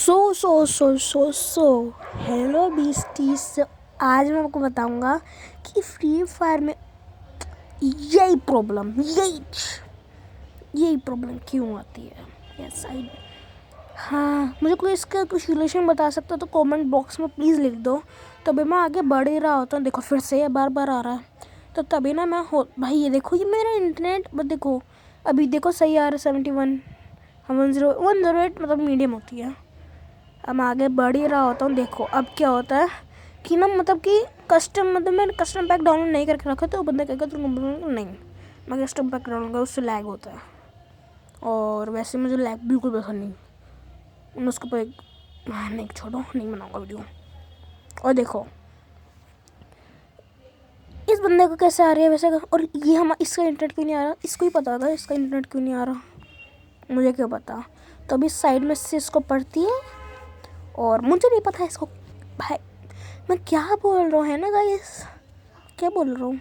So hello बीस्टीज। आज मैं आपको बताऊंगा कि फ्री फायर में यही प्रॉब्लम क्यों आती है। यस आई हाँ, मुझे कोई इसका कुछ रिलेशन बता सकता तो कमेंट बॉक्स में प्लीज़ लिख दो, तभी मैं आगे बढ़ ही रहा होता हूँ। देखो फिर से ये बार बार आ रहा है, तो तभी ना मैं हो भाई ये देखो, ये मेरा इंटरनेट बट देखो अभी देखो सही आ रहा है 71 108 मतलब मीडियम होती है। अब मैं आगे बढ़ ही रहा होता हूँ। देखो अब क्या होता है कि ना मतलब कि मैंने कस्टम पैक डाउनलोड नहीं करके रखा, तो वो बंदा कहेगा तो नहीं मैं कस्टम पैक डाउनलोड उससे लैग होता है, और वैसे मुझे लैग बिल्कुल पसंद नहीं। मैं उसको पर नहीं छोड़ो, नहीं बनाऊंगा वीडियो। और देखो इस बंदे को कैसे आ रही है वैसे, और ये हम इसका इंटरनेट क्यों नहीं आ रहा, इसको ही पता था इसका इंटरनेट क्यों नहीं आ रहा, मुझे क्या पता। तो अभी साइड में से इसको पढ़ती है और मुझे नहीं पता इसको। भाई मैं क्या बोल रहा हूँ है ना गाइस, क्या बोल रहा हूँ।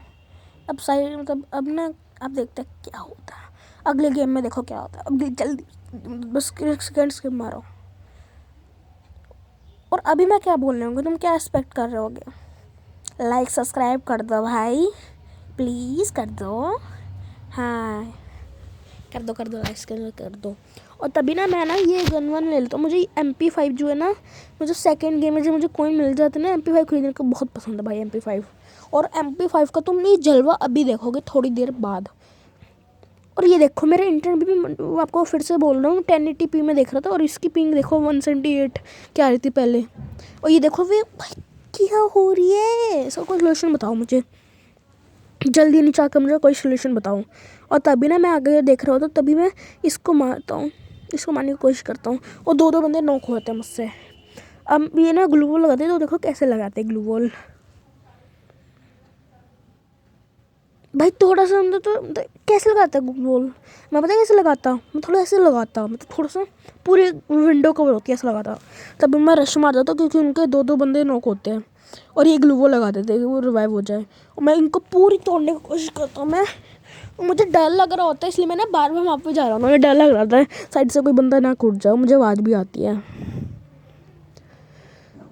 अब साइड मतलब अब ना अब देखते हैं क्या होता है अगले गेम में। देखो क्या होता है अब जल्दी, बस सेकेंड स्किप मारो। और अभी मैं क्या बोल रहा हूँ, तुम क्या एक्सपेक्ट कर रहे होगे। लाइक सब्सक्राइब कर दो भाई, प्लीज़ कर दो। हाँ कर दो लाइक कर दो। और तभी ना मैं ना ये गन वन ले लेता हूँ। मुझे MP5 जो है ना, मुझे सेकंड गेम में जो मुझे कोइन मिल जाता है ना MP5 खरीदने का बहुत पसंद है भाई MP5। और MP5 का तुम ये जलवा अभी देखोगे थोड़ी देर बाद। और ये देखो मेरे इंटरनेट भी आपको फिर से बोल रहा हूँ 1080p में देख रहा था, और इसकी पिंग देखो 178 क्या आ रही थी पहले। और ये देखो वे भाई क्या हो रही है, इसका कोई सोल्यूशन बताओ मुझे जल्दी, नीचे आकर मुझे कोई सोल्यूशन बताओ। और तभी ना मैं आगे देख रहा हूँ, तो तभी मैं इसको मारता हूँ, इसको मारने की कोशिश करता हूँ, और दो बंदे नॉक होते हैं मुझसे। अब ये ना ग्लू वॉल लगाते हैं, तो देखो कैसे लगाते हैं ग्लू वॉल भाई। थोड़ा सा अंदर तो कैसे लगाता है ग्लू वॉल, मैं पता है कैसे लगाता, मैं थोड़ा ऐसे लगाता, मतलब थोड़ा सा पूरी विंडो कवर होती है ऐसे लगाता। तभी मैं रश मार जाता क्योंकि उनके दो बंदे नॉक होते हैं, और ये ग्लू वॉल लगा देते हैं वो रिवाइव हो जाए। और मैं इनको पूरी तोड़ने की कोशिश करता हूँ। मैं मुझे डर लग रहा होता है, इसलिए मैं ना बार बार वहाँ पे जा रहा हूँ। मुझे डर लग रहा था साइड से कोई बंदा ना कूद जाओ, मुझे आवाज़ भी आती है।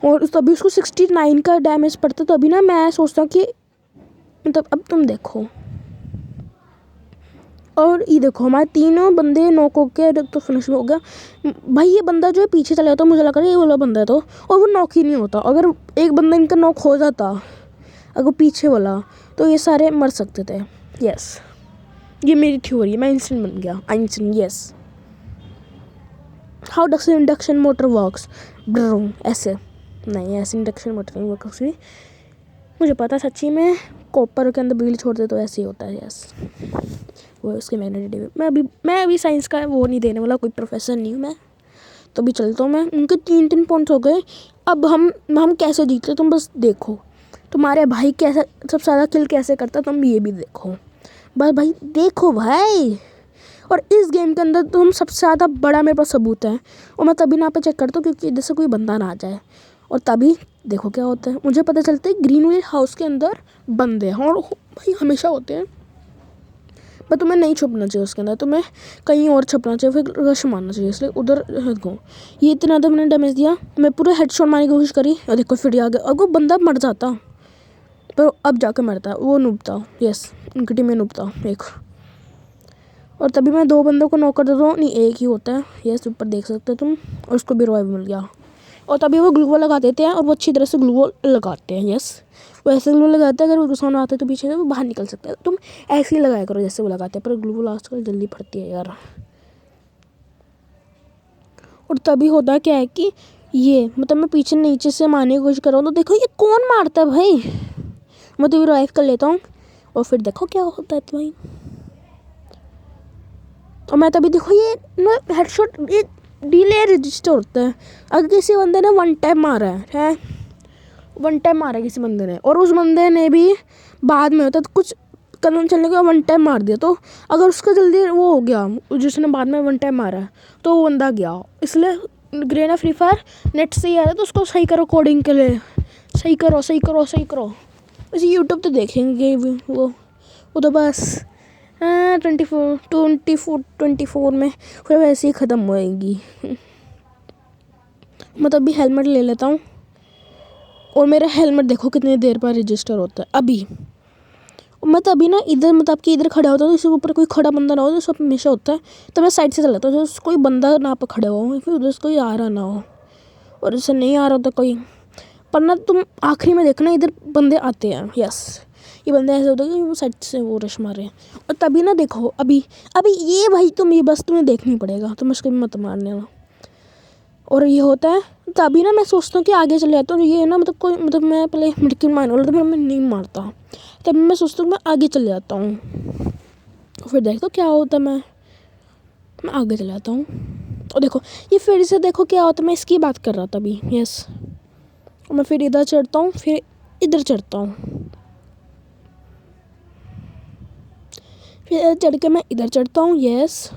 और तभी उसको 69 का डैमेज पड़ता, तभी ना मैं सोचता हूँ कि मतलब अब तुम देखो। और ये देखो हमारे तीनों बंदे नॉक होके तो फिनिश हो गया भाई। ये बंदा जो है पीछे चला जाता, मुझे लगा ये वाला बंदा है, तो और वो नॉक ही नहीं होता। अगर एक बंदा इनका नॉक हो जाता अगर पीछे वाला, तो ये सारे मर सकते थे। यस ये मेरी थ्योरी है, मैं इंस्टेंट बन गया Einstein. Yes how does induction motor works, ऐसे नहीं, ऐसे इंडक्शन मोटर नहीं वर्क। मुझे पता सच्ची में कॉपर के अंदर बिजली छोड़ दे तो ऐसे ही होता है। यस वो उसके मैग्नेटिक। मैं अभी साइंस का वो नहीं देने वाला, कोई प्रोफेसर नहीं हूँ मैं। तो अभी चलता हूँ मैं। उनके 3 पॉइंट्स हो गए। अब हम कैसे जीते तुम बस देखो, तुम्हारे भाई कैसे सबसे ज़्यादा किल कैसे करता तुम ये भी देखो, बस भाई देखो भाई। और इस गेम के अंदर तो हम सबसे ज़्यादा बड़ा मेरे पास सबूत है, और मैं तभी ना पे चेक करता हूँ क्योंकि इधर से कोई बंदा ना आ जाए। और तभी देखो क्या होता है, मुझे पता चलता है ग्रीनविल हाउस के अंदर बंदे हैं, और भाई हमेशा होते हैं। पर तुम्हें नहीं छुपना चाहिए उसके अंदर, तुम्हें कहीं और छुपना चाहिए, फिर रश मारना चाहिए, इसलिए उधर गो। ये इतना तो मैंने डैमेज दिया, मैं पूरा हेडशॉट मारने की कोशिश करी, और देखो फिर आ गया। अगर वो बंदा मर जाता, पर अब जाकर मरता वो नूबता। यस उनकी टीम में नूबता एक। और तभी मैं 2 बंदों को नॉक कर देता हूँ, नहीं एक ही होता है। यस ऊपर देख सकते हो तुम, और उसको भी रिवाइव मिल गया। और तभी वो ग्लू वॉल लगा देते हैं, और वो अच्छी तरह से ग्लू वॉल लगाते हैं। यस वो ऐसे ग्लू लगाते हैं, अगर वो दुश्मन आते हैं तो पीछे से वो बाहर निकल सकता है। तुम ऐसे ही लगाया करो जैसे वो लगाते हैं, पर ग्लू वॉल आजकल जल्दी फटती है यार। और तभी होता क्या है कि ये मतलब मैं पीछे नीचे से मारने की कोशिश कर रहा हूँ, तो देखो ये कौन मारता है भाई। मैं तो रिवाइव कर लेता हूँ, और फिर देखो क्या होता है तो भाई। और मैं तभी देखो ये ना हेडशॉट ये डिले रजिस्टर होता है। अगर किसी बंदे ने 1 टाइम मारा है 1 टाइम मारा किसी बंदे ने, और उस बंदे ने भी बाद में होता तो कुछ कदम चलने के बाद 1 टाइम मार दिया, तो अगर उसका जल्दी वो हो गया जिसने बाद में 1 टाइम मारा है, तो वो बंदा गया। इसलिए ग्रेना फ्री फायर नेट से ही आ रहा है, तो उसको सही करो कोडिंग के लिए, सही करो। वैसे यूट्यूब तो देखेंगे वो तो बस 24 में फिर वैसे ही ख़त्म होएगी। मैं तभी हेलमेट ले लेता हूँ और मेरा हेलमेट देखो कितनी देर पर रजिस्टर होता है अभी। मैं तभी ना इधर मतलब कि इधर खड़ा होता हूँ, इसके ऊपर कोई खड़ा बंदा ना हो, जो सब हमेशा होता है, तो मैं साइड से चलाता हूँ, कोई बंदा ना पर खड़ा हो, फिर उधर से कोई आ रहा ना हो, और जैसे नहीं आ रहा होता कोई। पर ना तुम आखिरी में देखना इधर बंदे आते हैं, यस ये बंदे ऐसे होते हैं कि वो साइड से वो रश मार रहे हैं। और तभी ना देखो अभी अभी ये भाई तुम ये बस तुम्हें देखनी पड़ेगा, तुम उसको मत मारने ना। और ये होता है तभी ना मैं सोचता हूँ कि आगे चले जाता हूँ, ये ना मतलब कोई मतलब मैं पहले मिड़की मारने वाला था, मैं नहीं मारता, तभी मैं सोचता हूँ मैं आगे चले जाता हूँ। फिर देखो क्या होता है, मैं आगे चले जाता हूँ और देखो ये फिर से देखो क्या होता है, मैं इसकी बात कर रहा था अभी, यस। और मैं फिर इधर चढ़ता हूँ, फिर इधर चढ़ता हूँ, फिर चढ़ के मैं इधर चढ़ता हूँ, यस।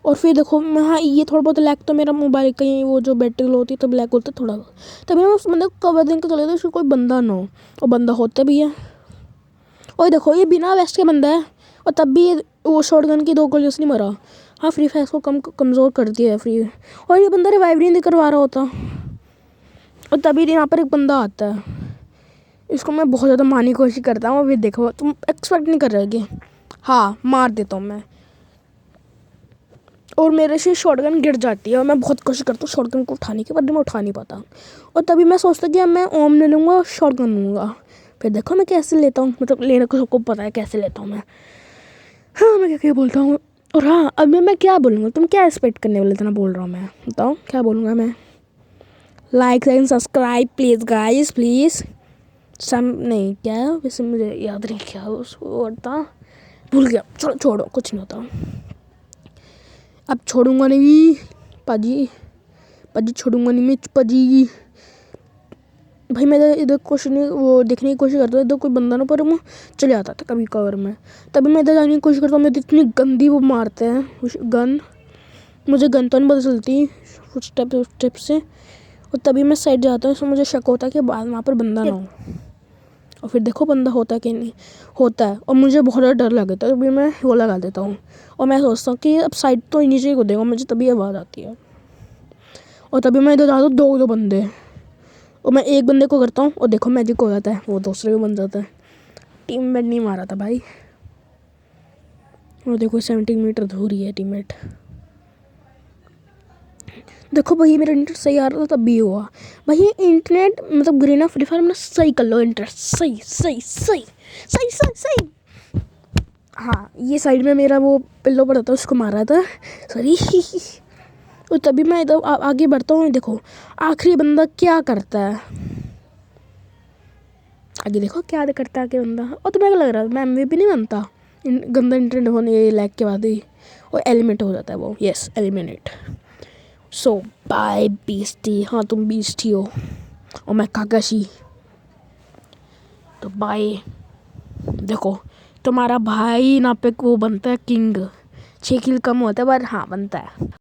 और फिर देखो मैं, हाँ ये थोड़ा बहुत लैग तो मेरा मोबाइल कहीं वो जो बैटरी लो होती है तब लैग होता है थोड़ा, तभी मैं उस बंदे को कवर दिन के चले जाता उसको कोई बंदा ना हो, और बंदा होता भी है। और देखो ये बिना वेस्ट के बंदा है, और तब भी वो शॉटगन की 2 गोली उसने मरा। हाँ फ्री फायर को कमज़ोर कर दिया है फ्री। और ये बंदा रिवाइव नहीं करवा रहा होता, और तभी यहाँ पर एक बंदा आता है, इसको मैं बहुत ज़्यादा मारने की कोशिश करता हूँ। अभी देखो तुम एक्सपेक्ट नहीं कर रहे कि हाँ मार देता हूँ मैं, और मेरे से शॉटगन गिर जाती है, और मैं बहुत कोशिश करता हूँ शॉटगन को उठाने की, पर मैं उठा नहीं पाता। और तभी मैं सोचता कि अब मैं ओम ले लूँगा और शॉटगन लूँगा। फिर देखो मैं कैसे लेता हूँ, मतलब लेने को सबको पता है कैसे लेता हूँ मैं। हाँ मैं क्या क्या बोलता हूँ। और हाँ अब मैं क्या बोलूँगा, तुम क्या एक्सपेक्ट करने वाले इतना बोल रहा हूँ मैं, बताओ क्या बोलूँगा मैं। Like and subscribe please guys please. सम नहीं क्या वैसे मुझे याद नहीं क्या उसको था, भूल गया, चलो छोड़ो कुछ नहीं होता। अब छोड़ूंगा नहीं पाजी, पाजी छोड़ूंगा नहीं मैं पाजी। भाई मैं इधर कोशिश नहीं वो देखने की कोशिश करता था इधर कोई बंदा ना, पर मैं चले आता था कभी कवर में, तभी मैं इधर जाने की कोशिश करता हूँ। मैं इतनी गंदी वो मारते हैं गन, मुझे गन तो नहीं पता चलती स्टेप से, और तभी मैं साइड जाता हूँ, इसमें मुझे शक होता है कि बाद वहाँ पर बंदा ना हो। और फिर देखो बंदा होता है कि नहीं होता है, और मुझे बहुत ज़्यादा डर लगता है, तभी मैं वो लगा देता हूँ, और मैं सोचता हूँ कि अब साइड तो नीचे ही कूदेगा, मुझे तभी आवाज़ आती है। और तभी मैं इधर जाता हूँ 2 बंदे, और मैं एक बंदे को करता हूँ, और देखो मैजिक हो जाता है, वो दूसरे भी बन जाता है। टीममेट नहीं मारा था भाई, और देखो 70 मीटर दूर ही है टीममेट। देखो भाई मेरा इंटरनेट सही आ रहा था तब भी हुआ भाई, इंटरनेट मतलब ग्रीन फ्री फायर में सही कर लो इंटरनेट, सही सही सही सही सही सही। हाँ ये साइड में मेरा वो पिल्लो पड़ा था उसको मारा था सॉरी। और तभी मैं इधर आगे बढ़ता हूँ, देखो आखिरी बंदा क्या करता है, आगे देखो क्या करता है आगे बंदा। और तुम्हें क्या लग रहा है मैं MVP नहीं बनता गंदा इंटरनेट होने लैग के बाद ही, और एलिमिनेट हो जाता है वो, यस एलिमिनेट। सो बाय बीस्टी, हाँ तुम बीस्टी हो और मैं काकाशी, तो बाय। देखो तुम्हारा भाई ना पे वो बनता है किंग, 6 किल कम होता है पर हाँ बनता है।